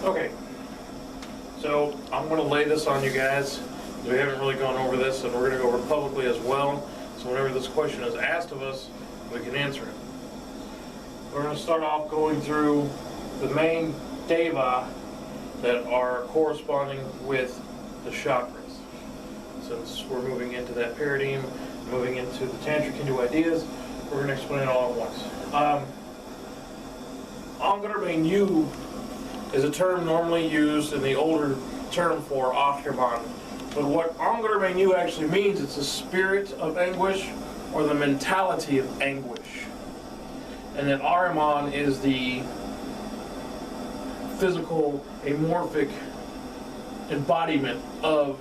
Okay, so I'm going to lay this on you guys. We haven't really gone over this, and we're going to go over it publicly as well. So whenever this question is asked of us, we can answer it. We're going to start off going through the main deva that are corresponding with the chakras. Since we're moving into that paradigm, moving into the Tantric Hindu ideas, we're going to explain it all at once. Angra Mainyu is a term normally used in the older term for Ahriman. But what Angra Mainyu actually means, it's a spirit of anguish or the mentality of anguish. And that Ahriman is the physical, amorphic embodiment of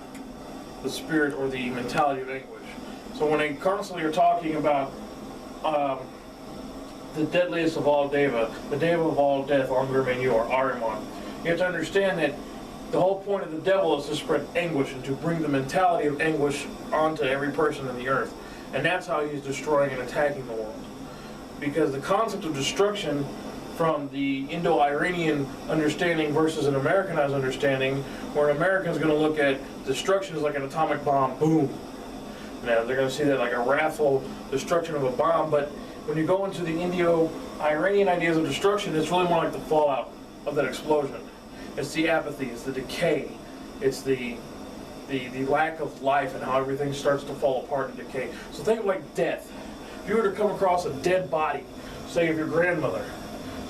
the spirit or the mentality of anguish. So when they constantly are talking about the deadliest of all deva, the deva of all death, Angra Mainyu or Ahriman, you have to understand that the whole point of the devil is to spread anguish and to bring the mentality of anguish onto every person in the earth. And that's how he's destroying and attacking the world. Because the concept of destruction from the Indo-Iranian understanding versus an Americanized understanding, where an American is going to look at destruction as like an atomic bomb, boom. Now they're going to see that like a wrathful destruction of a bomb, but when you go into the Indo-Iranian ideas of destruction, it's really more like the fallout of that explosion. It's the apathy, it's the decay, it's the lack of life and how everything starts to fall apart and decay. So think of like death. If you were to come across a dead body, say of your grandmother,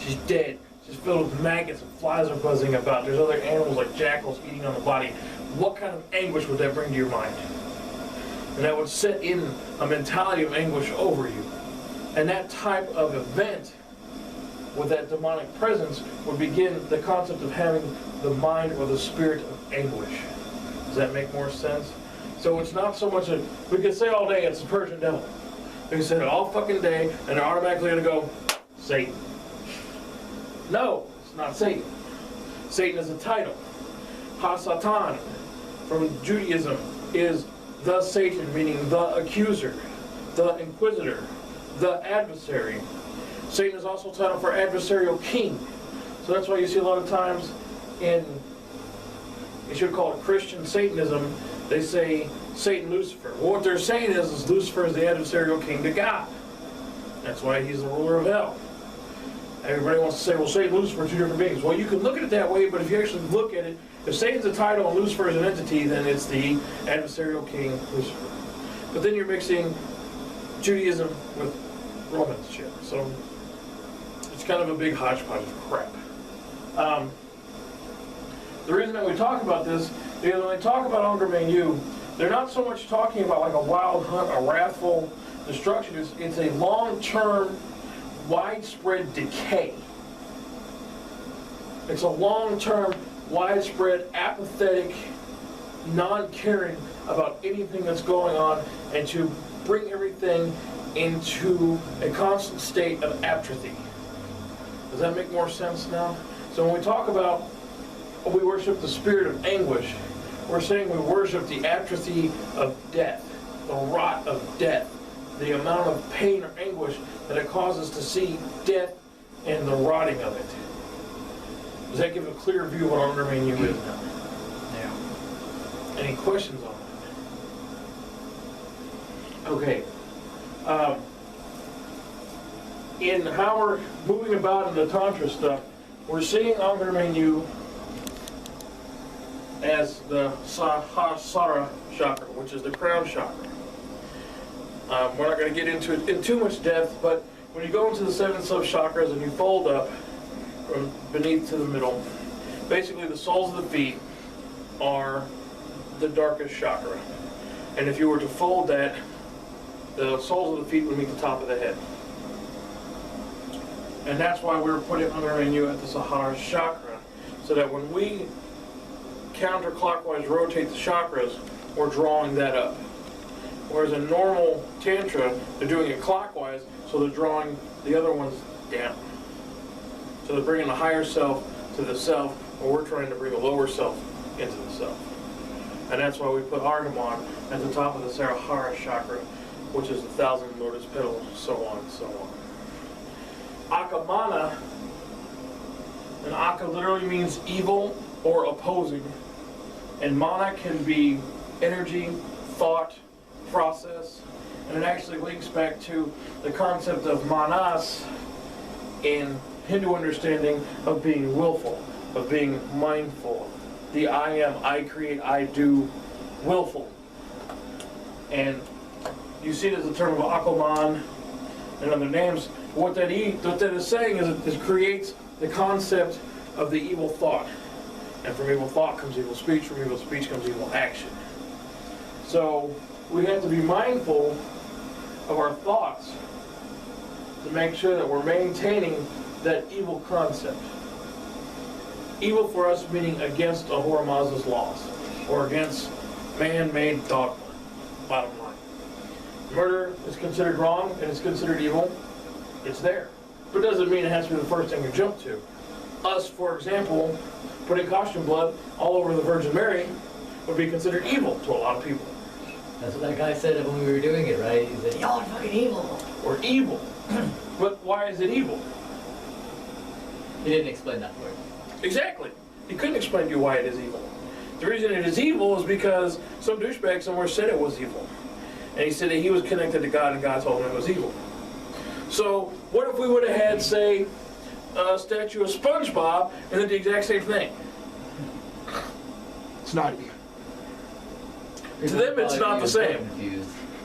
she's dead, she's filled with maggots and flies are buzzing about, there's other animals like jackals eating on the body, what kind of anguish would that bring to your mind? And that would set in a mentality of anguish over you. And that type of event with that demonic presence would begin the concept of having the mind or the spirit of anguish. Does that make more sense? So it's not so much we could say all day it's the Persian devil. We can say it all fucking day and they're automatically going to go, Satan. No, it's not Satan. Satan is a title. Ha-Satan from Judaism is the Satan, meaning the accuser, the inquisitor, the adversary. Satan is also a title for adversarial king. So that's why you see a lot of times in, you should call it Christian Satanism, they say Satan Lucifer. Well, what they're saying is Lucifer is the adversarial king to God. That's why he's the ruler of hell. Everybody wants to say, well, Satan and Lucifer are two different beings. Well, you can look at it that way, but if you actually look at it, if Satan's a title and Lucifer is an entity, then it's the adversarial king, Lucifer. But then you're mixing Judaism with Roman shit. So it's kind of a big hodgepodge of crap. The reason that we talk about this, because when they talk about Angra Mainyu, they're not so much talking about like a wild hunt, a wrathful destruction. It's a long-term, widespread decay. It's a long-term, widespread, apathetic, non-caring about anything that's going on, and to bring everything into a constant state of apathy. Does that make more sense now? So when we talk about we worship the spirit of anguish, we're saying we worship the apathy of death, the rot of death, the amount of pain or anguish that it causes to see death and the rotting of it. Does that give a clear view of what Angra Mainyu is now? Yeah. Any questions on that? Okay. In how we're moving about in the Tantra stuff, we're seeing Angra Mainyu as the Sahasrara chakra, which is the crown chakra. We're not going to get into it in too much depth, but when you go into the 7 sub-chakras and you fold up from beneath to the middle, basically the soles of the feet are the darkest chakra. And if you were to fold that, the soles of the feet would meet the top of the head. And that's why we're putting Angra Mainyu at the Sahasrara chakra, so that when we counterclockwise rotate the chakras, we're drawing that up. Whereas in normal Tantra, they're doing it clockwise, so they're drawing the other ones down. So they're bringing the higher self to the self, or we're trying to bring the lower self into the self. And that's why we put Ahriman at the top of the Sahasrara chakra, which is the 1,000 lotus petals, so on and so on. Akamana, And Aka literally means evil or opposing. And Mana can be energy, thought, process. And it actually links back to the concept of manas in Hindu understanding of being willful, of being mindful. The I am, I create, I do, willful. And you see it as the term of Akaman and other names. What that is saying is it creates the concept of the evil thought. And from evil thought comes evil speech, from evil speech comes evil action. So we have to be mindful of our thoughts to make sure that we're maintaining that evil concept. Evil for us meaning against Ahura Mazda's laws, or against man-made dogma, bottom line. Murder is considered wrong and it's considered evil. It's there. But it doesn't mean it has to be the first thing you jump to. Us, for example, putting costume blood all over the Virgin Mary would be considered evil to a lot of people. That's what that guy said when we were doing it, right? He said, y'all are fucking evil. Or evil. But why is it evil? He didn't explain that word. Exactly. He couldn't explain to you why it is evil. The reason it is evil is because some douchebag somewhere said it was evil. And he said that he was connected to God and God told him it was evil. So what if we would have had, say, a statue of SpongeBob and did the exact same thing? It's not evil. To them, it's not the same.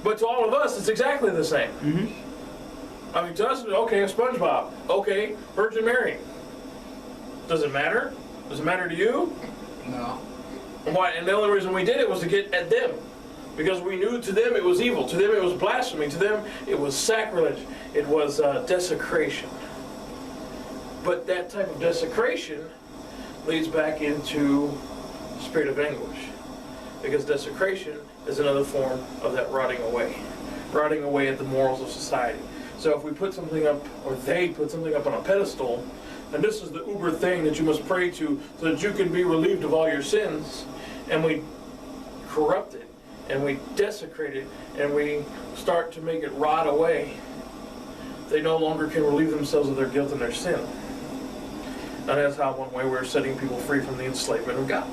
But to all of us, it's exactly the same. Mm-hmm. I mean, to us, okay, SpongeBob. Okay, Virgin Mary. Does it matter? Does it matter to you? No. Why? And the only reason we did it was to get at them. Because we knew to them it was evil. To them it was blasphemy. To them it was sacrilege. It was desecration. But that type of desecration leads back into spirit of anguish. Because desecration is another form of that rotting away at the morals of society. So if we put something up, or they put something up on a pedestal, and this is the uber thing that you must pray to so that you can be relieved of all your sins, and we corrupt it, and we desecrate it, and we start to make it rot away, they no longer can relieve themselves of their guilt and their sin. And that's how one way we're setting people free from the enslavement of God.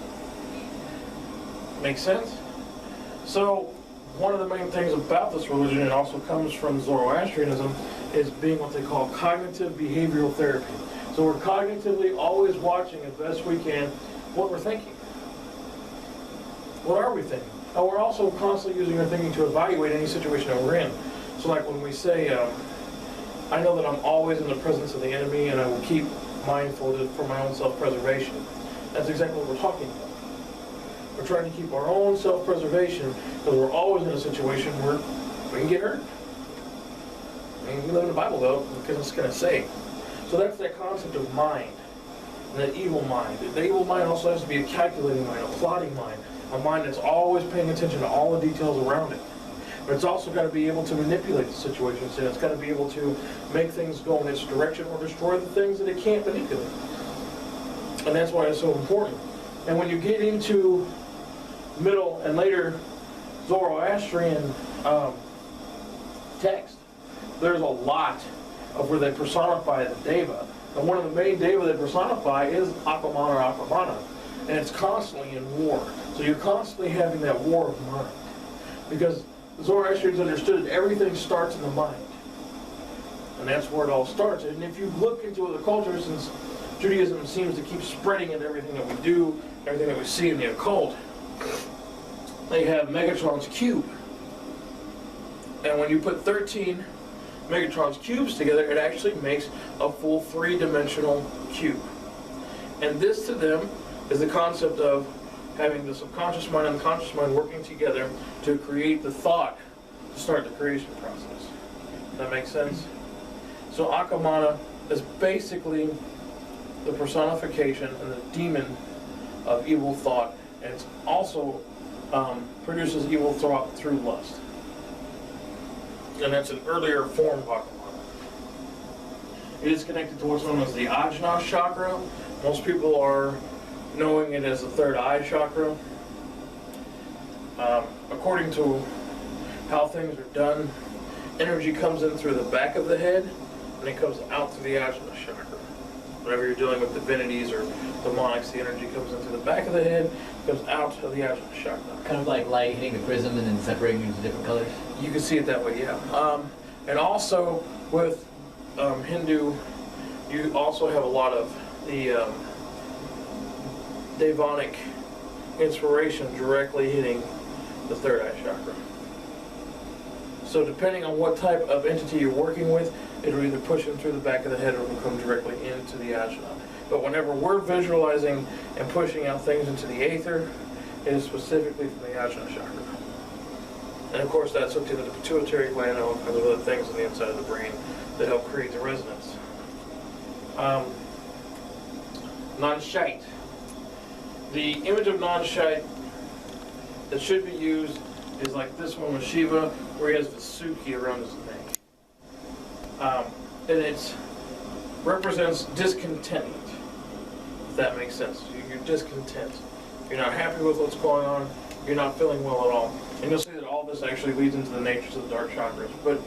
Make sense? So one of the main things about this religion, it also comes from Zoroastrianism, is being what they call cognitive behavioral therapy. So we're cognitively always watching as best we can what we're thinking. What are we thinking? And we're also constantly using our thinking to evaluate any situation that we're in. So like when we say, I know that I'm always in the presence of the enemy and I will keep mindful for my own self-preservation. That's exactly what we're talking about. We're trying to keep our own self-preservation because we're always in a situation where we can get hurt. I mean, we live in the Bible though, because it's going to say. So that's that concept of mind, and that evil mind. The evil mind also has to be a calculating mind, a plotting mind, a mind that's always paying attention to all the details around it. But it's also got to be able to manipulate the situations, and it's got to be able to make things go in its direction or destroy the things that it can't manipulate. And that's why it's so important. And when you get into Middle and later Zoroastrian text, there's a lot of where they personify the Deva. And one of the main Deva they personify is Akaman or Akamana. And it's constantly in war. So you're constantly having that war of mind. Because Zoroastrians understood that everything starts in the mind. And that's where it all starts. And if you look into other cultures, since Judaism seems to keep spreading in everything that we do, everything that we see in the occult, they have Megatron's cube. And when you put 13 Megatron's cubes together, it actually makes a full three-dimensional cube. And this to them is the concept of having the subconscious mind and the conscious mind working together to create the thought to start the creation process. Does that make sense? So Akamana is basically the personification and the demon of evil thought, and it's also produces evil thought through lust. And that's an earlier form of Akamana. It is connected to what's known as the Ajna chakra. Most people are knowing it as the third eye chakra. According to how things are done, energy comes in through the back of the head and it comes out through the Ajna chakra. Whenever you're dealing with divinities or demonics, the energy comes into the back of the head, comes out of the Ajna chakra. Kind of like light hitting the prism and then separating into different colors. You can see it that way, yeah. And also with Hindu, you also have a lot of the Devonic inspiration directly hitting the third eye chakra. So depending on what type of entity you're working with, it'll either push them through the back of the head or it'll come directly into the ajna. But whenever we're visualizing and pushing out things into the aether, it is specifically from the ajna chakra. And of course that's hooked into the pituitary gland and all kinds of other things on the inside of the brain that help create the resonance. Non-shite. The image of non-shite that should be used is like this one with Shiva, where he has Vasuki around his neck. And it represents discontentment, if that makes sense. You're discontent. You're not happy with what's going on. You're not feeling well at all. And you'll see that all this actually leads into the natures of the dark chakras. But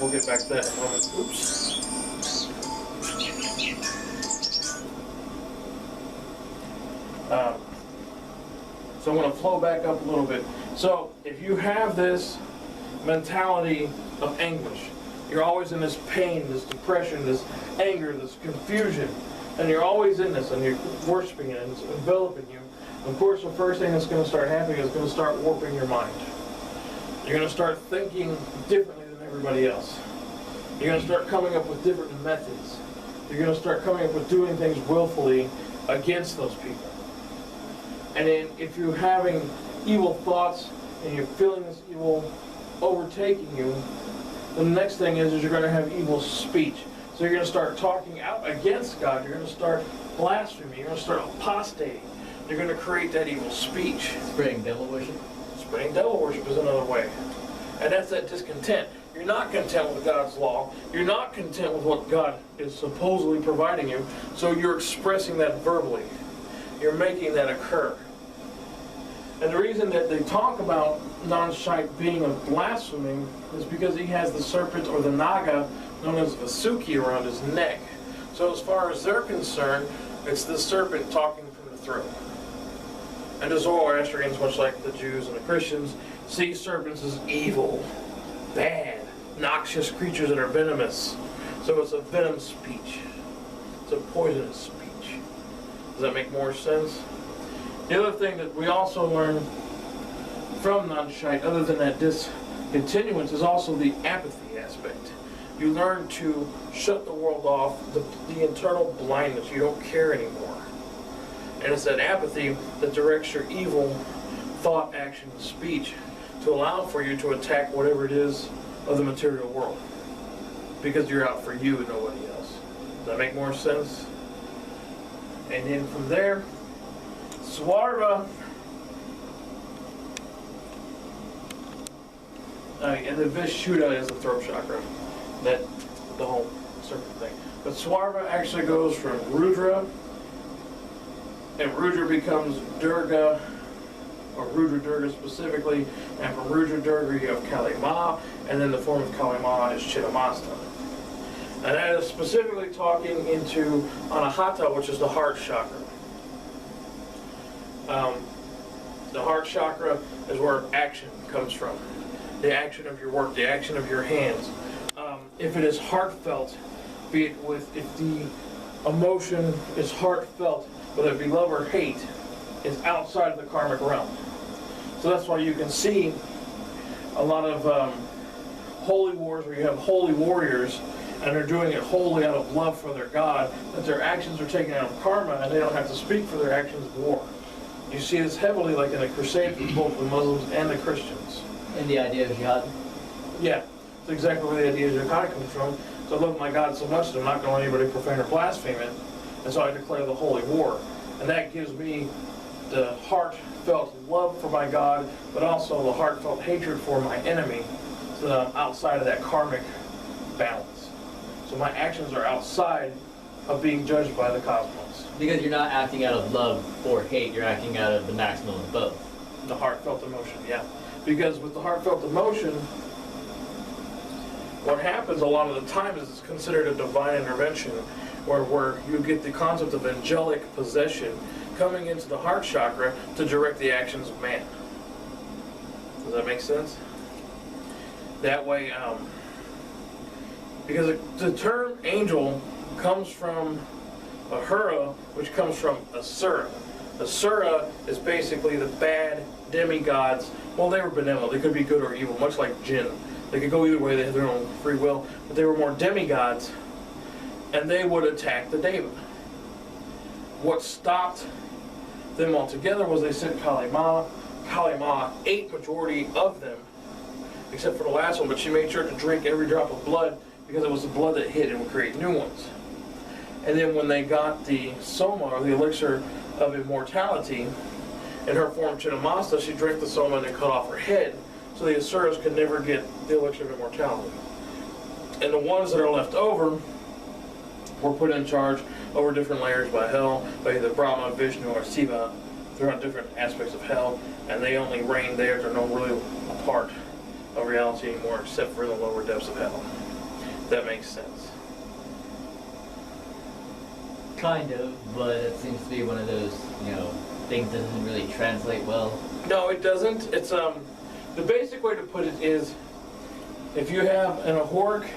we'll get back to that in a moment. Oops. So I'm going to flow back up a little bit. So if you have this mentality of anguish, you're always in this pain, this depression, this anger, this confusion, and you're always in this, and you're worshiping it, and it's enveloping you. Of course, the first thing that's going to start happening is going to start warping your mind. You're going to start thinking differently than everybody else. You're going to start coming up with different methods. You're going to start coming up with doing things willfully against those people. And then if you're having evil thoughts and you're feeling this evil overtaking you, the next thing is you're going to have evil speech. So you're going to start talking out against God. You're going to start blaspheming. You're going to start apostating. You're going to create that evil speech. Spreading devil worship. Spreading devil worship is another way. And that's that discontent. You're not content with God's law. You're not content with what God is supposedly providing you. So you're expressing that verbally. You're making that occur. And the reason that they talk about non-shite being a blasphemy is because he has the serpent or the naga known as Vasuki around his neck. So as far as they're concerned, it's the serpent talking from the throat. And the Zoroastrians, much like the Jews and the Christians, see serpents as evil, bad, noxious creatures that are venomous. So it's a venom speech. It's a poisonous speech. Does that make more sense? The other thing that we also learn from non-shite, other than that discontinuance, is also the apathy aspect. You learn to shut the world off, the internal blindness. You don't care anymore. And it's that apathy that directs your evil thought, action, and speech to allow for you to attack whatever it is of the material world. Because you're out for you and nobody else. Does that make more sense? And then from there, Swarva, and the Vishuddha is the throat chakra, that the whole serpent thing. But Swarva actually goes from Rudra, and Rudra becomes Durga, or Rudra Durga specifically, and from Rudra Durga you have Kali Ma, and then the form of Kali Ma is Chittamasta. And that is specifically talking into Anahata, which is the heart chakra. The heart chakra is where action comes from. The action of your work, the action of your hands. If it is heartfelt, be it if the emotion is heartfelt, whether it be love or hate, is outside of the karmic realm. So that's why you can see a lot of holy wars where you have holy warriors and they're doing it wholly out of love for their God, that their actions are taken out of karma and they don't have to speak for their actions of war. You see this heavily like in the crusade with both the Muslims and the Christians. And the idea of jihad? Yeah, that's exactly where the idea of jihad comes from. So I love my God so much that I'm not going to let anybody profane or blaspheme it. And so I declare the holy war. And that gives me the heartfelt love for my God, but also the heartfelt hatred for my enemy, so that I'm outside of that karmic balance. So my actions are outside of being judged by the cosmos. Because you're not acting out of love or hate, you're acting out of the maximum of both. The heartfelt emotion, yeah. Because with the heartfelt emotion, what happens a lot of the time is it's considered a divine intervention, where you get the concept of angelic possession coming into the heart chakra to direct the actions of man. Does that make sense? That way, because the term angel comes from Ahura, which comes from Asura. Asura is basically the bad demigods. Well, they were benevolent. They could be good or evil, much like jinn. They could go either way. They had their own free will. But they were more demigods, and they would attack the deva. What stopped them altogether was they sent Kali Ma. Kali Ma ate majority of them, except for the last one, but she made sure to drink every drop of blood because it was the blood that hit and would create new ones. And then when they got the soma, or the elixir of immortality, in her form Chinnamasta, she drank the soma and then cut off her head, so the Asuras could never get the elixir of immortality. And the ones that are left over were put in charge over different layers by hell, by either Brahma, Vishnu, or Shiva, throughout different aspects of hell, and they only reign there. They're not really a part of reality anymore, except for the lower depths of hell. That makes sense. Kind of, but it seems to be one of those, things that doesn't really translate well. No, it doesn't. It's the basic way to put it is, if you have an ahoric,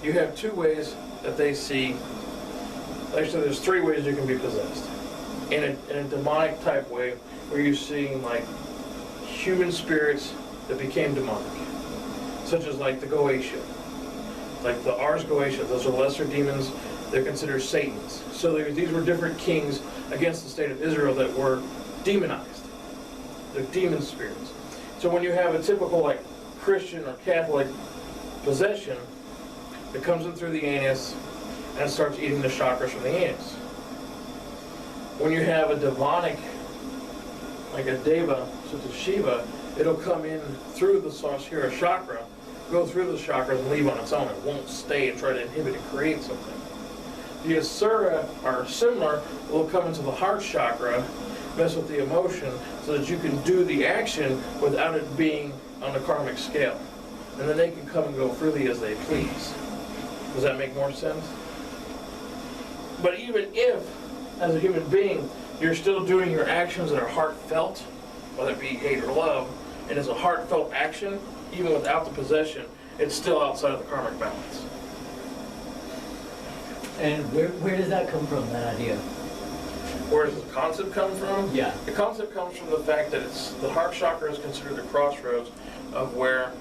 you have two ways that they see. Actually, there's three ways you can be possessed. In a demonic type way, where you're seeing like human spirits that became demonic, such as like the Goetia, like the Ars Goetia. Those are lesser demons. They're considered Satans. So these were different kings against the state of Israel that were demonized. They're demon spirits. So when you have a typical like Christian or Catholic possession, it comes in through the anus and starts eating the chakras from the anus. When you have a demonic, like a deva, such as Shiva, it'll come in through the Sahasrara chakra, go through the chakras and leave on its own. It won't stay and try to inhibit and create something. The Asura are similar. Will come into the heart chakra, mess with the emotion, so that you can do the action without it being on the karmic scale. And then they can come and go freely as they please. Does that make more sense? But even if, as a human being, you're still doing your actions that are heartfelt, whether it be hate or love, and it's a heartfelt action, even without the possession, it's still outside of the karmic balance. And where does that come from, that idea? Where does the concept come from? Yeah. The concept comes from the fact that the heart chakra is considered the crossroads of where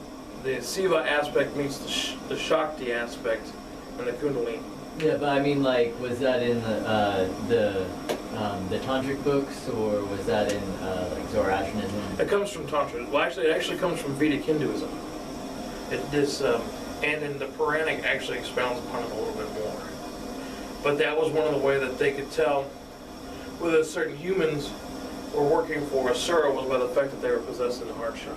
the Siva aspect meets the Shakti aspect and the Kundalini. Yeah, but I mean, like, was that in the Tantric books, or was that in like Zoroastrianism? It comes from Tantra. Well, actually, it actually comes from Vedic Hinduism. And then the Puranic actually expounds upon it a little bit more. But that was one of the ways that they could tell whether certain humans were working for Asura was by the fact that they were possessed in the heart chakra.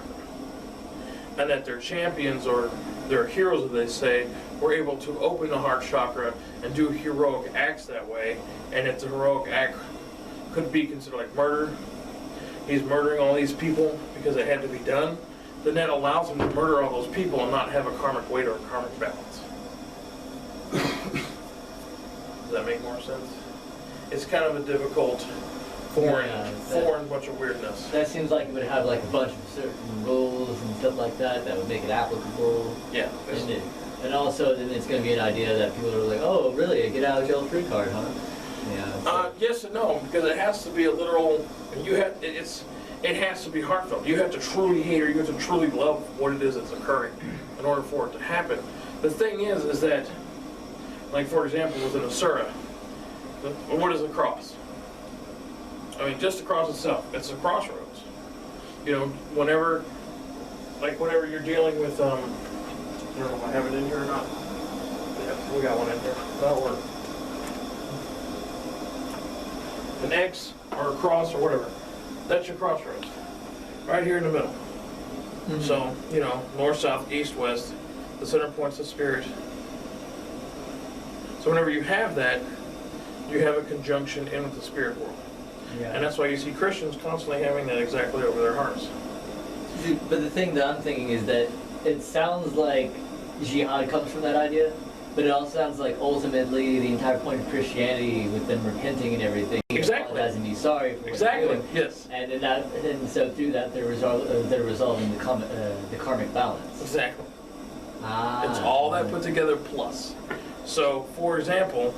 And that their champions, or their heroes, as they say, were able to open the heart chakra and do heroic acts that way. And if the heroic act could be considered like murder, he's murdering all these people because it had to be done, then that allows him to murder all those people and not have a karmic weight or a karmic balance. Does that make more sense? It's kind of a difficult, foreign bunch of weirdness. That seems like it would have like a bunch of certain rules and stuff like that that would make it applicable. Yeah. And also then it's going to be an idea that people are like, oh, really, a get out of jail free card, huh? Yeah. So. Yes and no, because it has to be a literal. It has to be heartfelt. You have to truly hate, or you have to truly love what it is that's occurring in order for it to happen. The thing is that, like for example, with an Asura, what is a cross? I mean, just the cross itself, it's a crossroads. Whenever you're dealing with, I don't know if I have it in here or not. Yeah, we got one in here. That'll work. An X or a cross or whatever. That's your crossroads. Right here in the middle. Mm-hmm. So, north, south, east, west, the center point's the spirit. So whenever you have that, you have a conjunction in with the spirit world. Yeah. And that's why you see Christians constantly having that exactly over their hearts. But the thing that I'm thinking is that it sounds like jihad comes from that idea, but it also sounds like ultimately the entire point of Christianity, with them repenting and everything, Exactly. apologizing, be sorry for what Exactly. they're doing, Yes. and so through that they're resolving the karmic balance. Exactly. Ah. It's all that put together plus. So, for example,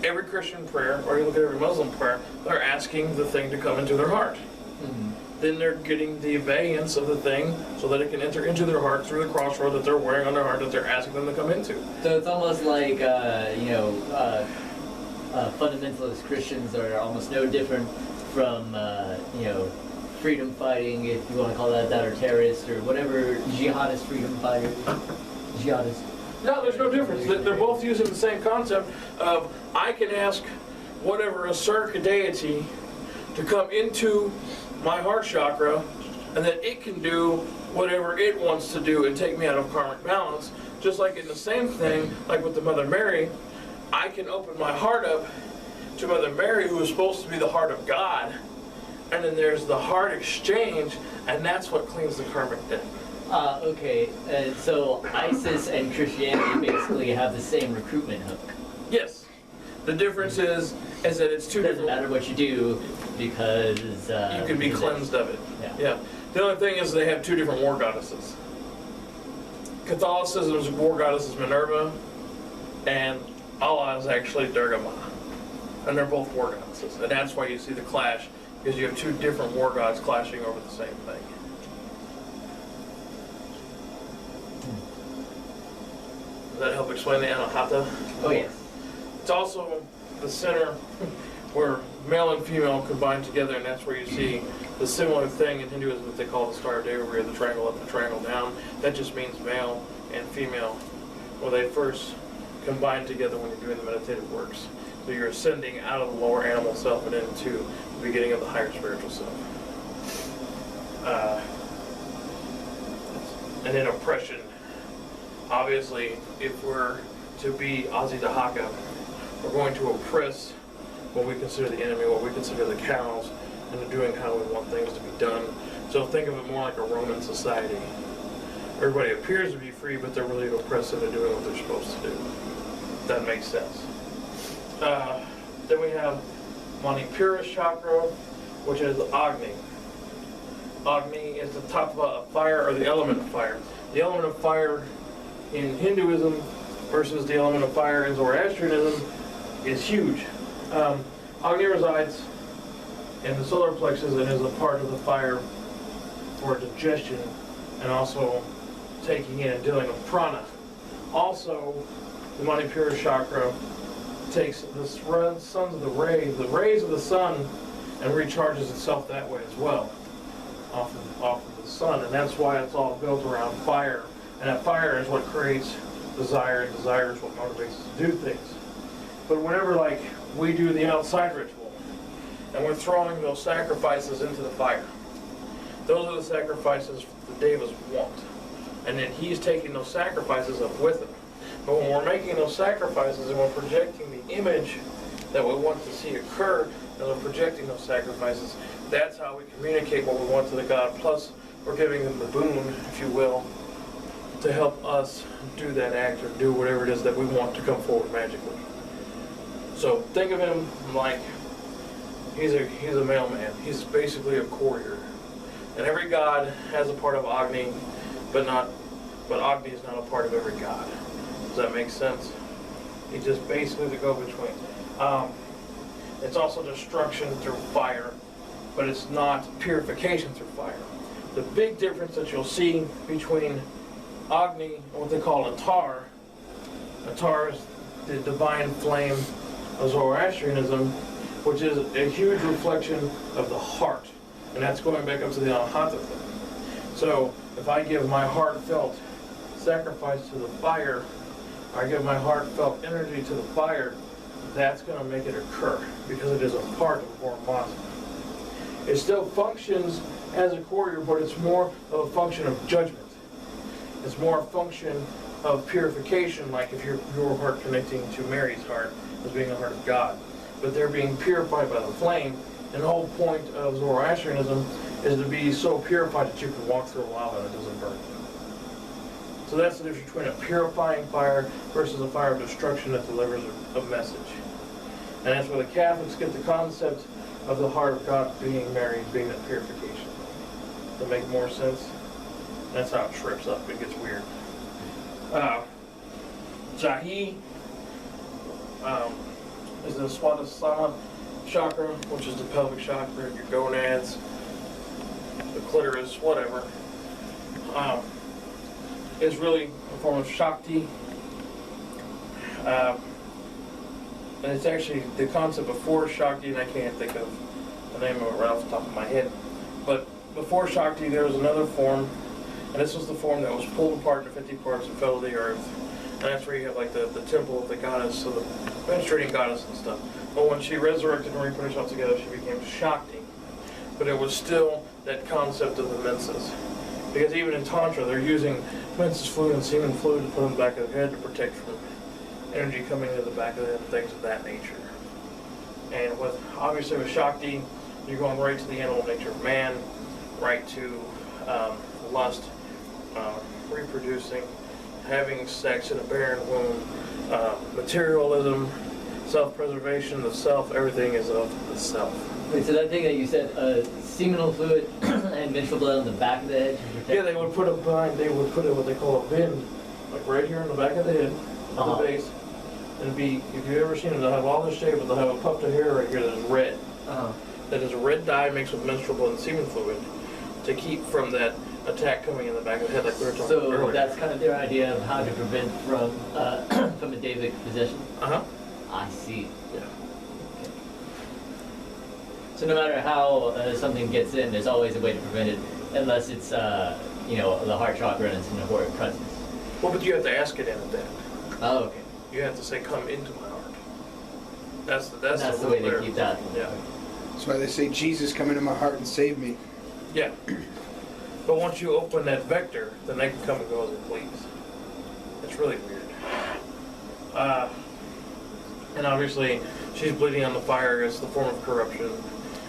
every Christian prayer, or you look at every Muslim prayer, they're asking the thing to come into their heart. Mhm. Then they're getting the abeyance of the thing so that it can enter into their heart through the crossroad that they're wearing on their heart that they're asking them to come into. So it's almost like, fundamentalist Christians are almost no different from, freedom fighting, if you want to call that, or terrorists, or whatever, jihadist freedom fighters. Jihadist. No, there's no difference. They're both using the same concept of, I can ask whatever a circa deity to come into my heart chakra, and then it can do whatever it wants to do and take me out of karmic balance. Just like in the same thing, like with the Mother Mary, I can open my heart up to Mother Mary, who is supposed to be the heart of God, and then there's the heart exchange, and that's what cleans the karmic debt. Okay, so ISIS and Christianity basically have the same recruitment hook. Yes. The difference is that it's two It doesn't different. matter what you do, because You can be cleansed of it. Yeah. Yeah. The only thing is they have two different war goddesses. Catholicism's war goddess is Minerva, and Allah is actually Durga Ma. And they're both war goddesses. And that's why you see the clash, because you have two different war gods clashing over the same thing. Does that help explain the Anahata? Oh yes. It's also the center where male and female combine together, and that's where you see the similar thing in Hinduism that they call the Star of Deva, where you have the triangle up and the triangle down. That just means male and female, when they first combine together when you're doing the meditative works. So you're ascending out of the lower animal self and into the beginning of the higher spiritual self. And then oppression. Obviously, if we're to be Ozzy Dahaka, we're going to oppress what we consider the enemy, what we consider the cows, into doing how we want things to be done. So think of it more like a Roman society. Everybody appears to be free, but they're really oppressed into doing what they're supposed to do. That makes sense. Then we have Manipura chakra, which is Agni. Agni is the top of fire, or the element of fire. The element of fire in Hinduism versus the element of fire in Zoroastrianism is huge. Agni resides in the solar plexus and is a part of the fire for digestion and also taking in and dealing with prana. Also, the Manipura chakra takes the rays of the sun, and recharges itself that way as well, off of the sun, and that's why it's all built around fire. And that fire is what creates desire, and desire is what motivates us to do things. But whenever, like, we do the outside ritual, and we're throwing those sacrifices into the fire, those are the sacrifices the Devas want. And then he's taking those sacrifices up with him. But when we're making those sacrifices and we're projecting the image that we want to see occur, and we're projecting those sacrifices, that's how we communicate what we want to the God. Plus, we're giving them the boon, if you will, to help us do that act or do whatever it is that we want to come forward magically. So think of him like he's a mailman. He's basically a courier. And every god has a part of Agni, but Agni is not a part of every god. Does that make sense? He's just basically the go-between. It's also destruction through fire, but it's not purification through fire. The big difference that you'll see between Agni and what they call Atar is the divine flame of Zoroastrianism, which is a huge reflection of the heart. And that's going back up to the Anahata thing. So if I give my heartfelt sacrifice to the fire, or I give my heartfelt energy to the fire, that's going to make it occur because it is a part of Brahmasana. It still functions as a courier, but it's more of a function of judgment. It's more a function of purification, like if your heart connecting to Mary's heart as being the heart of God. But they're being purified by the flame, and the whole point of Zoroastrianism is to be so purified that you can walk through lava and it doesn't burn. So that's the difference between a purifying fire versus a fire of destruction that delivers a message. And that's where the Catholics get the concept of the heart of God being Mary, being that purification. To make more sense? That's how it trips up. It gets weird. Jahi is the Swadhisthana chakra, which is the pelvic chakra, your gonads, the clitoris, whatever. Is really a form of Shakti. And it's actually the concept before Shakti, and I can't think of the name of it right off the top of my head. But before Shakti, there was another form, and this was the form that was pulled apart into 50 parts and fell to the earth. And that's where you have like the temple of the goddess, so the menstruating goddess and stuff. But when she resurrected and re-put herself together, she became Shakti. But it was still that concept of the menses. Because even in Tantra, they're using menses fluid and semen fluid to put on the back of the head to protect from energy coming into the back of the head and things of that nature. And with obviously with Shakti, you're going right to the animal nature of man, right to lust, reproducing, having sex in a barren womb, materialism, self-preservation, the self, everything is of the self. Wait, so that thing that you said, seminal fluid and menstrual blood on the back of the head? Yeah, they would put what they call a bin, like right here on the back of the head, on the base. And it'd be, if you've ever seen them, they'll have all this shape, but they'll have a puff of hair right here that is red. That is a red dye mixed with menstrual blood and semen fluid to keep from that attack coming in the back of the head like we were talking about earlier. So that's kind of their idea of how to prevent from from a Davidic possession? I see. Yeah. Okay. So no matter how something gets in, there's always a way to prevent it, unless it's, you know, the heart chakra and it's in a horrid presence. Well, but you have to ask it in at that. Oh, okay. You have to say, come into my heart. That's the way they keep that. Yeah. That's why they say, Jesus, come into my heart and save me. Yeah. But once you open that vector, then they can come and go as they please. It's really weird. And obviously, she's bleeding on the fire. It's the form of corruption.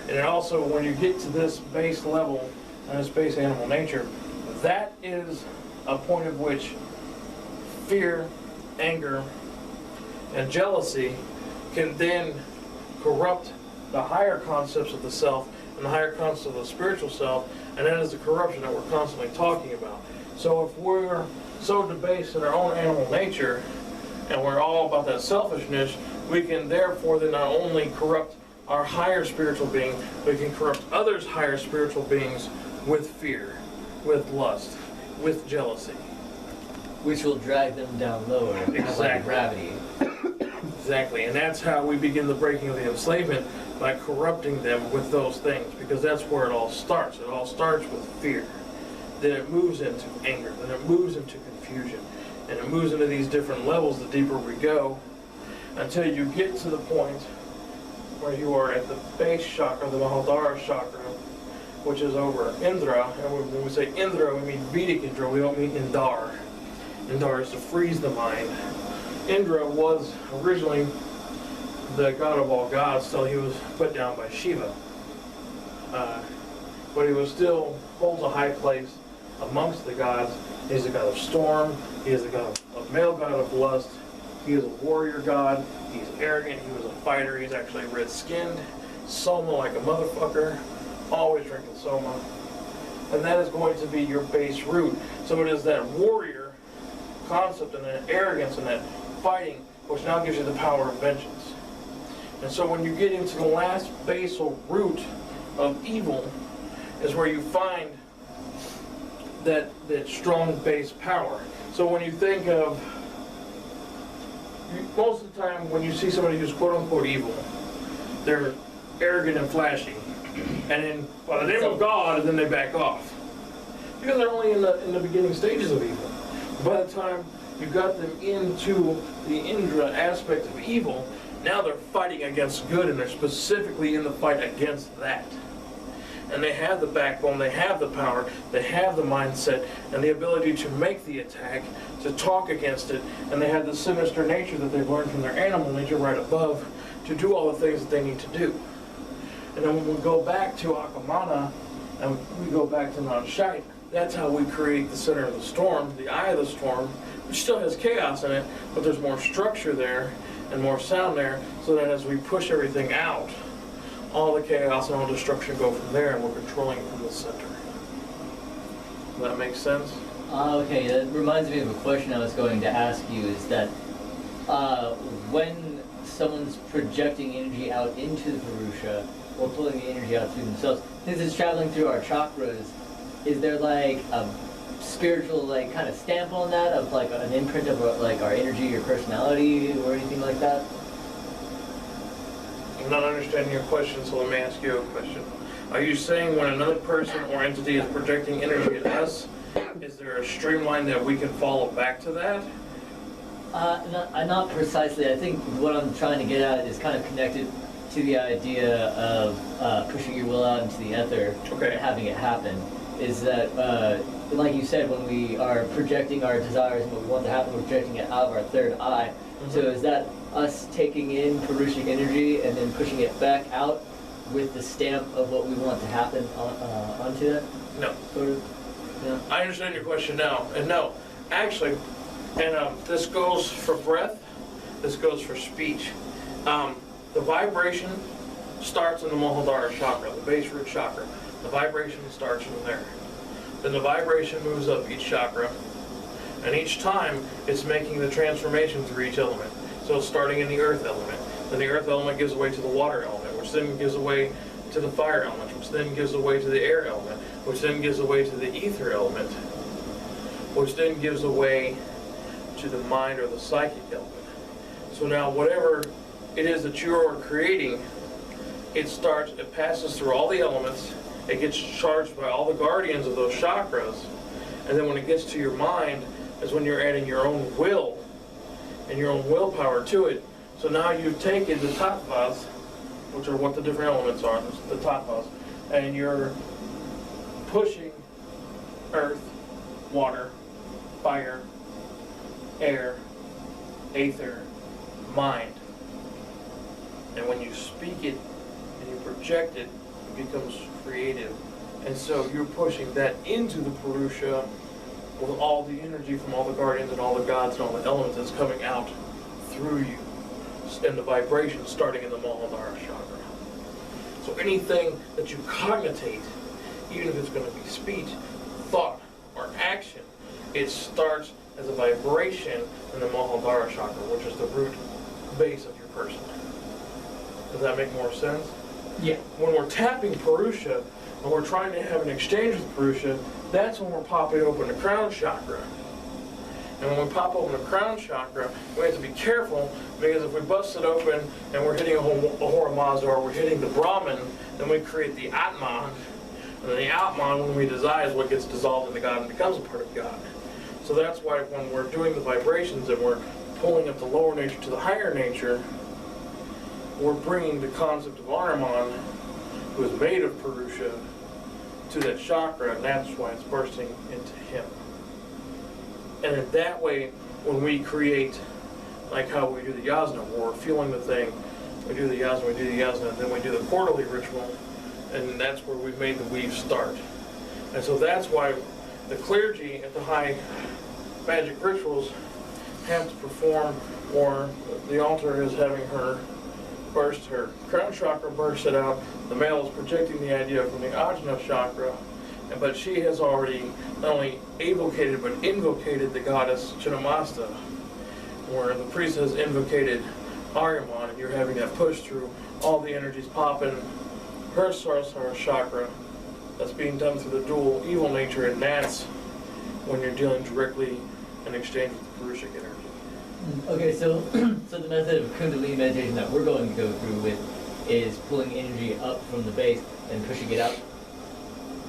And it also, when you get to this base level, this base animal nature, that is a point at which fear, anger, and jealousy can then corrupt the higher concepts of the self and the higher concepts of the spiritual self, and that is the corruption that we're constantly talking about. So if we're so debased in our own animal nature, and we're all about that selfishness, we can therefore then not only corrupt our higher spiritual being, we can corrupt others' higher spiritual beings with fear, with lust, with jealousy. Which will drag them down lower, kind of like gravity. Exactly, and that's how we begin the breaking of the enslavement, by corrupting them with those things, because that's where it all starts. It all starts with fear. Then it moves into anger, then it moves into confusion, and it moves into these different levels the deeper we go, until you get to the point where you are at the base chakra, the Mahaldara chakra, which is over Indra. And when we say Indra, we mean Vedic Indra, we don't mean Indar. Indar is to freeze the mind. Indra was originally the god of all gods till he was put down by Shiva. But he was still holds a high place amongst the gods. He's the god of storm, he is the god of male god of lust, he is a warrior god, he's arrogant, he was a fighter, he's actually red-skinned, soma like a motherfucker, always drinking soma. And that is going to be your base root. So it is that warrior concept and that arrogance and that fighting which now gives you the power of vengeance. And so when you get into the last basal root of evil is where you find that strong base power. So when you think of, most of the time when you see somebody who's quote unquote evil, they're arrogant and flashy. And then, by the name of God, and then they back off. Because they're only in the beginning stages of evil. By the time you got them into the Indra aspect of evil, now they're fighting against good, and they're specifically in the fight against that. And they have the backbone, they have the power, they have the mindset, and the ability to make the attack, to talk against it, and they have the sinister nature that they've learned from their animal nature right above, to do all the things that they need to do. And then when we go back to Akamana, and we go back to Mount Shite, That's how we create the center of the storm, the eye of the storm, which still has chaos in it, but there's more structure there and more sound there, so that as we push everything out, all the chaos and all destruction go from there, and we're controlling from the center. Does that make sense? Okay, that reminds me of a question I was going to ask you, is that when someone's projecting energy out into the Purusha, or pulling the energy out through themselves, since it's traveling through our chakras, is there like a spiritual like kind of stamp on that, of like an imprint of like our energy or personality or anything like that? I'm not understanding your question, so let me ask you a question. Are you saying when another person or entity is projecting energy at us, is there a streamline that we can follow back to that? Not precisely. I think what I'm trying to get at is kind of connected to the idea of pushing your will out into the ether Okay. and having it happen. Is that, like you said, when we are projecting our desires and what we want to happen, we're projecting it out of our third eye. Mm-hmm. So is that us taking in Purushic energy and then pushing it back out with the stamp of what we want to happen onto that? No. Sort of? No? I understand your question now. And no, actually, and this goes for breath, this goes for speech. The vibration starts in the Muladhara chakra, the base root chakra. The vibration starts from there. Then the vibration moves up each chakra, and each time it's making the transformation through each element. So it's starting in the earth element. Then the earth element gives way to the water element, which then gives away to the fire element, which then gives away to the air element, which then gives away to the ether element, which then gives away to the mind or the psychic element. So now whatever it is that you are creating, it passes through all the elements, it gets charged by all the guardians of those chakras, and then when it gets to your mind is when you're adding your own will and your own willpower to it. So now you've taken the tattvas, which are what the different elements are, the tattvas, and you're pushing earth, water, fire, air, ether, mind. And when you speak it and you project it, it becomes creative. And so you're pushing that into the Purusha with all the energy from all the guardians and all the gods and all the elements that's coming out through you. And the vibration starting in the Muladhara chakra. So anything that you cognitate, even if it's going to be speech, thought, or action, it starts as a vibration in the Muladhara chakra, which is the root base of your person. Does that make more sense? Yeah. When we're tapping Purusha, and we're trying to have an exchange with Purusha, that's when we're popping open the crown chakra. And when we pop open the crown chakra, we have to be careful, because if we bust it open and we're hitting a Ahura Mazda or we're hitting the Brahman, then we create the Atman. And then the Atman, when we desire, is what gets dissolved into God and becomes a part of God. So that's why when we're doing the vibrations and we're pulling up the lower nature to the higher nature, we're bringing the concept of Ahriman, who is made of Purusha, to that chakra, and that's why it's bursting into him. And in that way, when we create, like how we do the yasna, where we're feeling the thing, we do the yasna, and then we do the quarterly ritual, and that's where we've made the weave start. And so that's why the clergy at the high magic rituals have to perform, or the altar is having her burst her crown chakra, burst it out. The male is projecting the idea from the Ajna chakra, but she has already not only evocated but invocated the goddess Chinnamasta, where the priest has invocated Ahriman, and you're having that push through all the energies popping her Sarasara chakra. That's being done through the dual evil nature, and that's when you're dealing directly in exchange with the Purushic energy. Okay, so so the method of Kundalini meditation that we're going to go through with is pulling energy up from the base and pushing it out.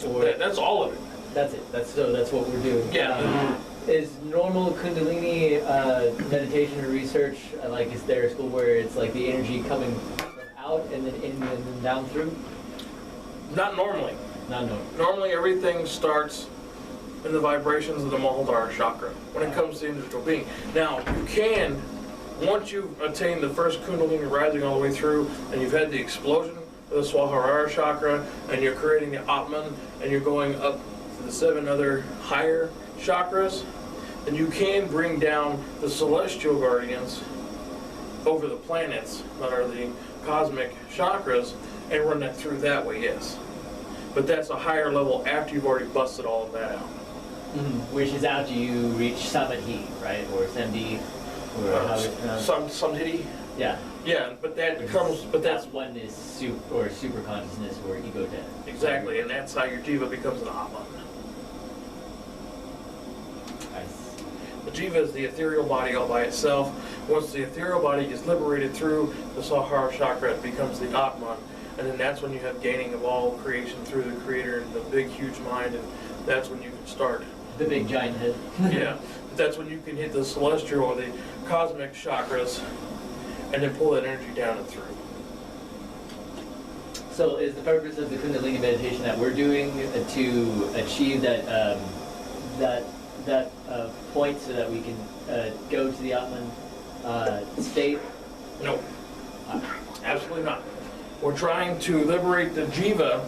Or That's all of it. that's it. That's what we're doing. Yeah. Is normal Kundalini meditation or research like, is there a school where it's like the energy coming from out and then in and then down through? Not normally. Not normal. Normally everything starts in the vibrations of the Muladhara chakra when it comes to the individual being. Now, you can, once you've attained the first Kundalini rising all the way through, and you've had the explosion of the Swaharara chakra, and you're creating the Atman, and you're going up to the 7 other higher chakras, then you can bring down the celestial guardians over the planets that are the cosmic chakras and run that through that way, yes. But that's a higher level after you've already busted all of that out. Which is after you reach Samadhi, right? Or Samdi, or how it's pronounced. Samdhiti? Yeah. Yeah, but that comes, but that's oneness, super consciousness, or ego death. exactly, and that's how your jiva becomes an Atman. Nice. The jiva is the ethereal body all by itself. Once the ethereal body is liberated through the Sahara chakra, it becomes the Atman. And then that's when you have gaining of all creation through the creator and the big, huge mind, and that's when you can start. The big giant head. Yeah, that's when you can hit the celestial or the cosmic chakras and then pull that energy down and through. So is the purpose of the Kundalini meditation that we're doing to achieve that point so that we can go to the Atman state? No, absolutely not. We're trying to liberate the jiva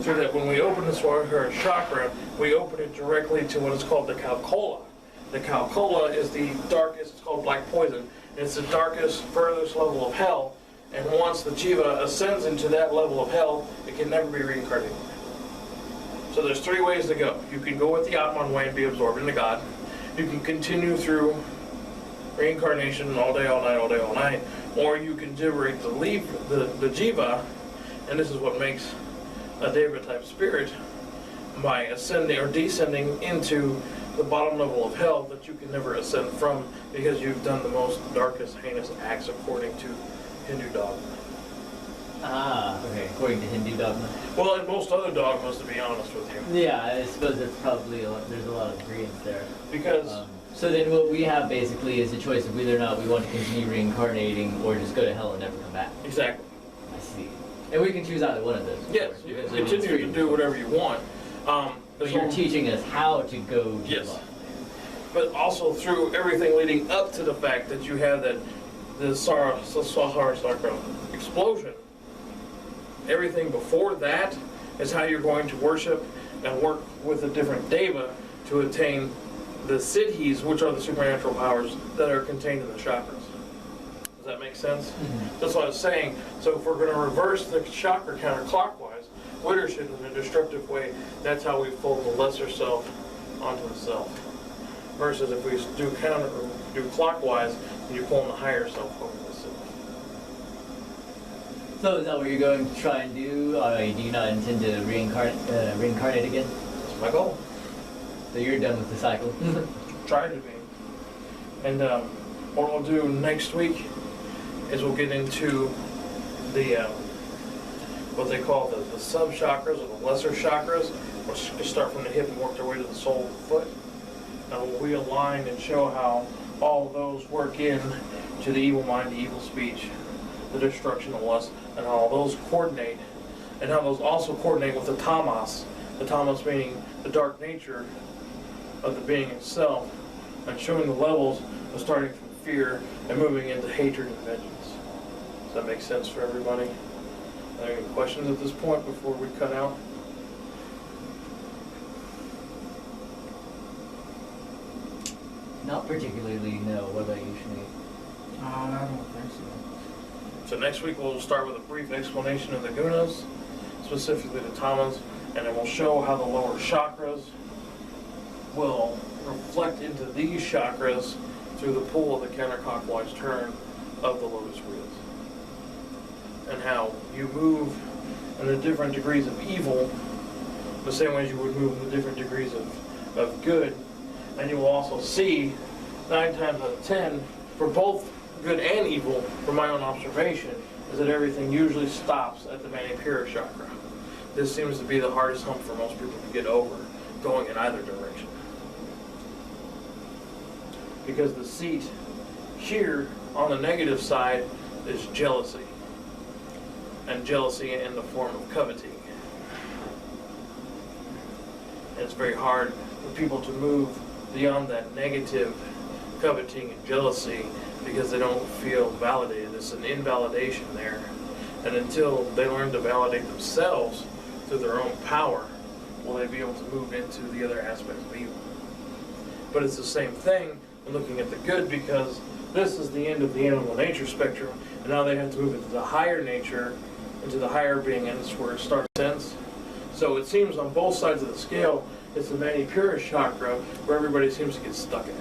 so that when we open the Swahara chakra, we open it directly to what is called the Kalkola. The Kalkola is the darkest, it's called black poison. It's the darkest, furthest level of hell. And once the jiva ascends into that level of hell, it can never be reincarnated. So there's 3 ways to go. You can go with the Atman way and be absorbed into God. You can continue through reincarnation all day, all night, all day, all night. Or you can liberate the jiva, and this is what makes a Deva type spirit, by ascending or descending into the bottom level of hell that you can never ascend from because you've done the most darkest, heinous acts according to Hindu dogma. Ah, okay, according to Hindu dogma. Well, and most other dogmas, to be honest with you. Yeah, I suppose that's probably, there's a lot of agreement there. Because so then what we have basically is a choice of whether or not we want to continue reincarnating or just go to hell and never come back. exactly. I see. And we can choose either one of those. Of Yes, course, you can because it's continue to freedom do choice. whatever you want. But you're teaching us how to go to Yes. the Atman. But also through everything leading up to the fact that you have the Sahara Chakra explosion. Everything before that is how you're going to worship and work with a different Deva to attain the Siddhis, which are the supernatural powers that are contained in the chakras. Does that make sense? That's what I was saying. So if we're going to reverse the chakra counterclockwise, leadership in a destructive way, that's how we fold the lesser self onto the self. Versus if we do clockwise, then you're pulling the higher self over the self. So is that what you're going to try and do? Do you not intend to reincarnate again? That's my goal. So you're done with the cycle? Try to be. And what we'll do next week is we'll get into the what they call the sub-chakras or the lesser chakras, which just start from the hip and work their way to the sole of the foot. And we'll realign and show how all of those work in to the evil mind, the evil speech, the destruction of lust, and how all those coordinate, and how those also coordinate with the tamas meaning the dark nature of the being itself, and showing the levels of starting from fear and moving into hatred and vengeance. Does that make sense for everybody? Are there any questions at this point before we cut out? Not particularly, no. What about you, Shani? I don't think so. So next week we'll start with a brief explanation of the gunas, specifically the tamas, and then we'll show how the lower chakras will reflect into these chakras through the pull of the counterclockwise turn of the lotus wheels. And how you move in the different degrees of evil, the same way as you would move in the different degrees of good. And you will also see 9 times out of 10, for both good and evil, from my own observation, is that everything usually stops at the Manipura chakra. This seems to be the hardest hump for most people to get over, going in either direction. Because the seat here on the negative side is jealousy. And jealousy in the form of coveting. And it's very hard for people to move beyond that negative coveting and jealousy because they don't feel validated. It's an invalidation there. And until they learn to validate themselves through their own power, will they be able to move into the other aspects of evil. But it's the same thing when looking at the good, because this is the end of the animal nature spectrum, and now they have to move into the higher nature, into the higher being, and it's where it starts to sense. So it seems on both sides of the scale, it's the Manipura chakra where everybody seems to get stuck in it.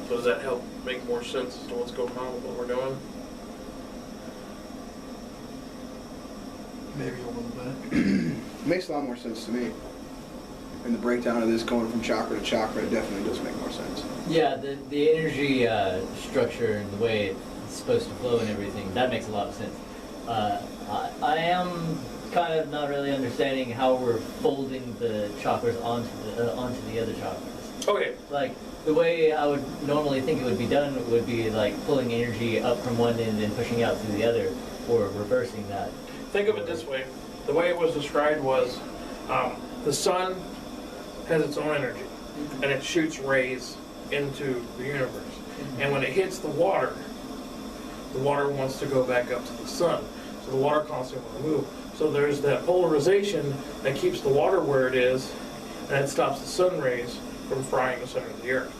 So does that help make more sense as to what's going on with what we're doing? Maybe a little bit. It makes a lot more sense to me. And the breakdown of this going from chakra to chakra, it definitely does make more sense. Yeah, the energy structure and the way it's supposed to flow and everything, that makes a lot of sense. I am kind of not really understanding how we're folding the chakras onto the other chakras. Okay. Like, the way I would normally think it would be done would be like pulling energy up from one end and pushing out through the other, or reversing that. Think of it this way. The way it was described was the sun has its own energy, and it shoots rays into the universe. And when it hits the water wants to go back up to the sun. So the water constantly will move. So there's that polarization that keeps the water where it is, and it stops the sun rays from frying the center of the earth.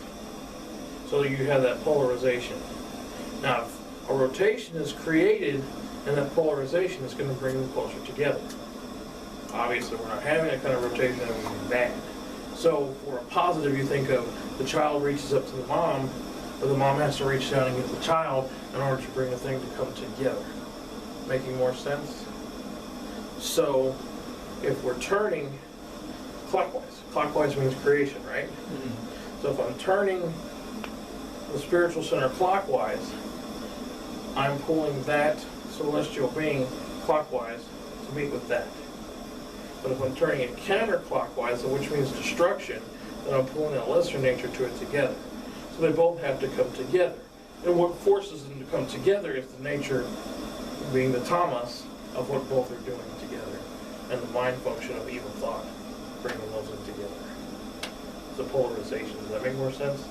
So you have that polarization. Now, if a rotation is created, and that polarization is going to bring them closer together. Obviously, we're not having that kind of rotation, that would be bad. So for a positive, you think of the child reaches up to the mom, or the mom has to reach down and get the child in order to bring the thing to come together. Making more sense? So if we're turning clockwise means creation, right? Mm-hmm. So if I'm turning the spiritual center clockwise, I'm pulling that celestial being clockwise to meet with that. But if I'm turning it counterclockwise, which means destruction, then I'm pulling a lesser nature to it together. So they both have to come together. And what forces them to come together is the nature, being the tamas, of what both are doing together, and the mind function of evil thought, bringing those in together. The polarization. Does that make more sense?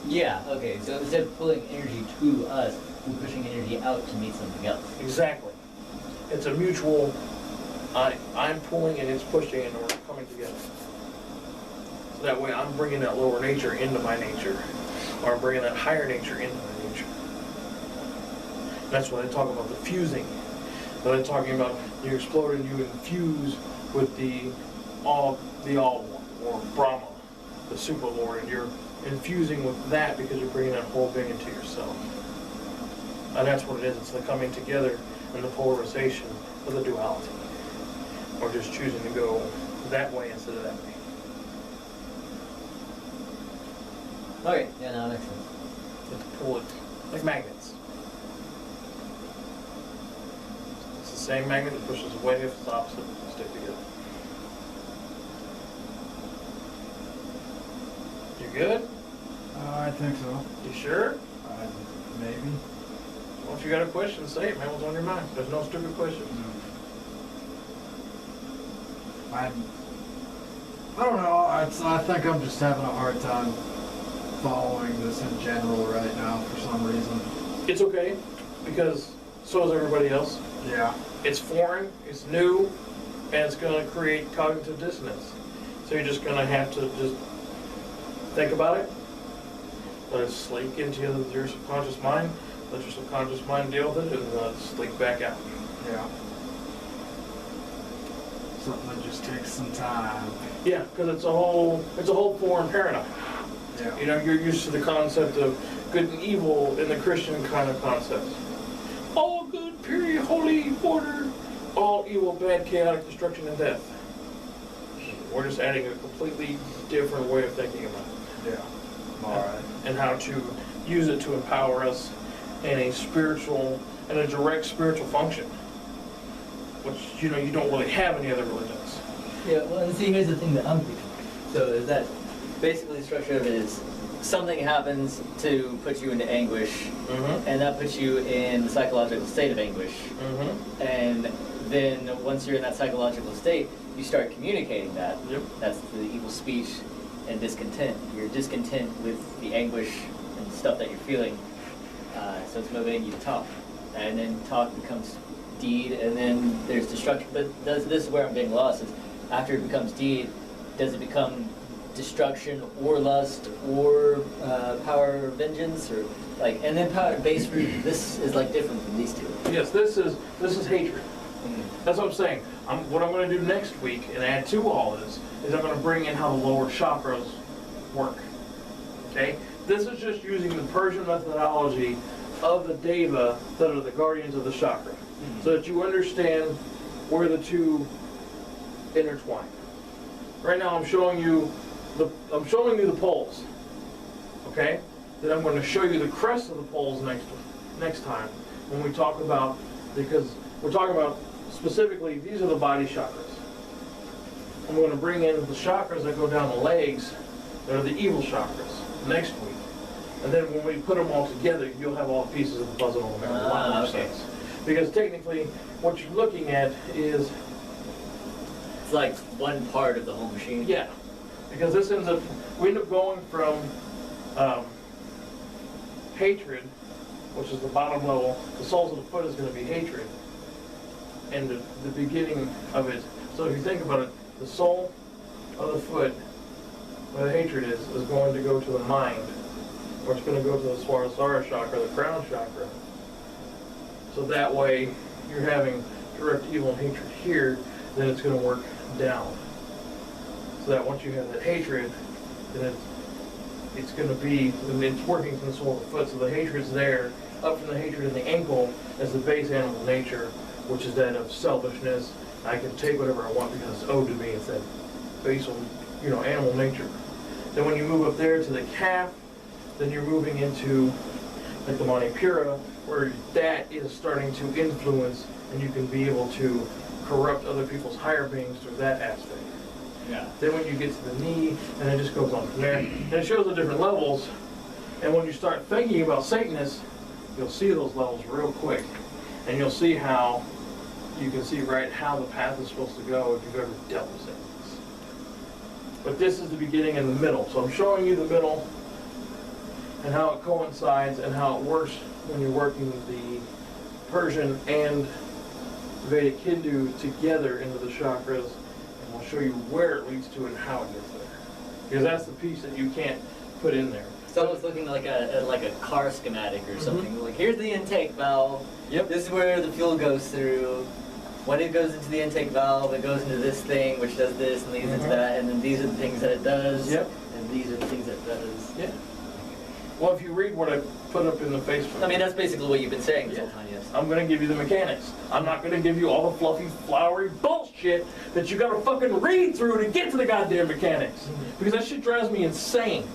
Yeah, okay, so instead of pulling energy to us, we're pushing energy out to meet something else. Exactly. It's a mutual, I'm pulling and it's pushing, and we're coming together. So that way I'm bringing that lower nature into my nature, or I'm bringing that higher nature into my nature. That's when I talk about the fusing. When I'm talking about you explode and you infuse with the all one, or Brahma, the super lord, and you're infusing with that because you're bringing that whole being into yourself. And that's what it is. It's the coming together and the polarization of the duality, or just choosing to go that way instead of that way. Okay, yeah, now that makes sense. You have to pull it like magnets. It's the same magnet that pushes away if it's opposite, stick together. You good? I think so. You sure? Maybe. Well, if you got a question, say it, man. What's on your mind? There's no stupid questions. I don't know. I think I'm just having a hard time following this in general right now for some reason. It's okay, because so is everybody else. Yeah. It's foreign, it's new, and it's going to create cognitive dissonance. So you're just going to have to just think about it, let it sleep into your subconscious mind, let your subconscious mind deal with it, and let it sleep back out. Yeah. Something that just takes some time. Yeah, because it's a whole foreign paradigm. Yeah. You know, you're used to the concept of good and evil in the Christian kind of concept. All good, pure, holy order, all evil, bad, chaotic, destruction, and death. We're just adding a completely different way of thinking about it. Yeah. All right. And how to use it to empower us in a direct spiritual function, which, you know, you don't really have any other religions. Yeah, well, and see, here's the thing that I'm thinking. So is that basically the structure of it is something happens to put you into anguish, and that puts you in the psychological state of anguish. And then once you're in that psychological state, you start communicating that. Yep. That's the evil speech, and discontent. You're discontent with the anguish and stuff that you're feeling, so it's motivating you to talk. And then talk becomes deed, and then there's destruction. But this is where I'm getting lost, is after it becomes deed, does it become destruction or lust or power or vengeance, or like, and then power base root, this is like different from these two. Yes, this is hatred. That's what I'm saying. What I'm going to do next week, and add to all this, is I'm going to bring in how the lower chakras work. Okay? This is just using the Persian methodology of the deva that are the guardians of the chakra, so that you understand where the two intertwine. Right now, I'm showing you the poles. Okay? Then I'm going to show you the crest of the poles next time when we talk about, because we're talking about specifically, these are the body chakras. I'm going to bring in the chakras that go down the legs, that are the evil chakras, next week. And then when we put them all together, you'll have all the pieces of the puzzle will make a lot more sense. Because technically, what you're looking at is... It's like one part of the whole machine. Yeah. Because this we end up going from hatred, which is the bottom level. The soles of the foot is going to be hatred. And the beginning of it. So if you think about it, the sole of the foot, where the hatred is going to go to the mind, or it's going to go to the Swarasara chakra, the crown chakra. So that way, you're having direct evil and hatred here, then it's going to work down. So that once you have that hatred, then it's going to be, it's working from the sole of the foot. So the hatred's there, up from the hatred in the ankle as the base animal nature, which is that of selfishness. I can take whatever I want because it's owed to me. It's that basal, animal nature. Then when you move up there to the calf, then you're moving into like the Manipura, where that is starting to influence, and you can be able to corrupt other people's higher beings through that aspect. Yeah. Then when you get to the knee, and it just goes on from there. And it shows the different levels, and when you start thinking about Satanists, you'll see those levels real quick. And you'll see how, you can see right how the path is supposed to go if you've ever dealt with Satanists. But this is the beginning and the middle. So I'm showing you the middle, and how it coincides, and how it works when you're working the Persian and Vedic Hindu together into the chakras, and we'll show you where it leads to and how it gets there. Because that's the piece that you can't put in there. So it's looking like a car schematic or something. Like, here's the intake valve. Yep. This is where the fuel goes through. When it goes into the intake valve, it goes into this thing, which does this and leads into that, and then these are the things that it does. Yep. And these are the things that it does. Yeah. Well, if you read what I put up in the Facebook, I mean, that's basically what you've been saying this whole time, yes. I'm going to give you the mechanics. I'm not going to give you all the fluffy, flowery bullshit that you got to fucking read through to get to the goddamn mechanics. Because that shit drives me insane.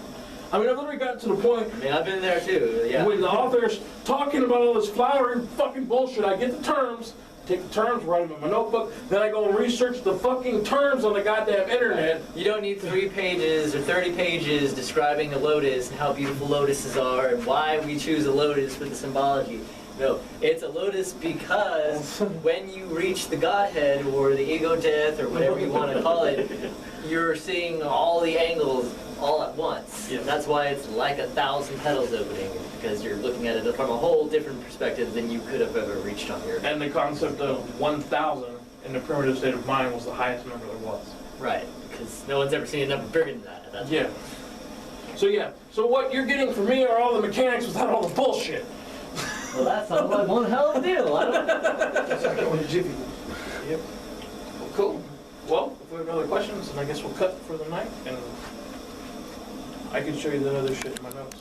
I mean, I've literally gotten to the point. I mean, I've been there too, yeah. When the author's talking about all this flowery fucking bullshit, I get the terms, take the terms, write them in my notebook, then I go and research the fucking terms on the goddamn internet. You don't need 3 pages or 30 pages describing a lotus and how beautiful lotuses are and why we choose a lotus for the symbology. No, it's a lotus because when you reach the Godhead or the ego death or whatever you want to call it, you're seeing all the angles all at once. Yes. That's why it's like 1,000 petals opening, because you're looking at it from a whole different perspective than you could have ever reached on your... And the concept of 1,000 in the primitive state of mind was the highest number there was. Right, because no one's ever seen a number bigger than that. That's Yeah. So what you're getting from me are all the mechanics without all the bullshit. Well, that sounds like one hell of a deal. I don't That's like going to Jiffy. Yep. Well, cool. Well, if we have other questions, then I guess we'll cut for the night, and I can show you the other shit in my notes.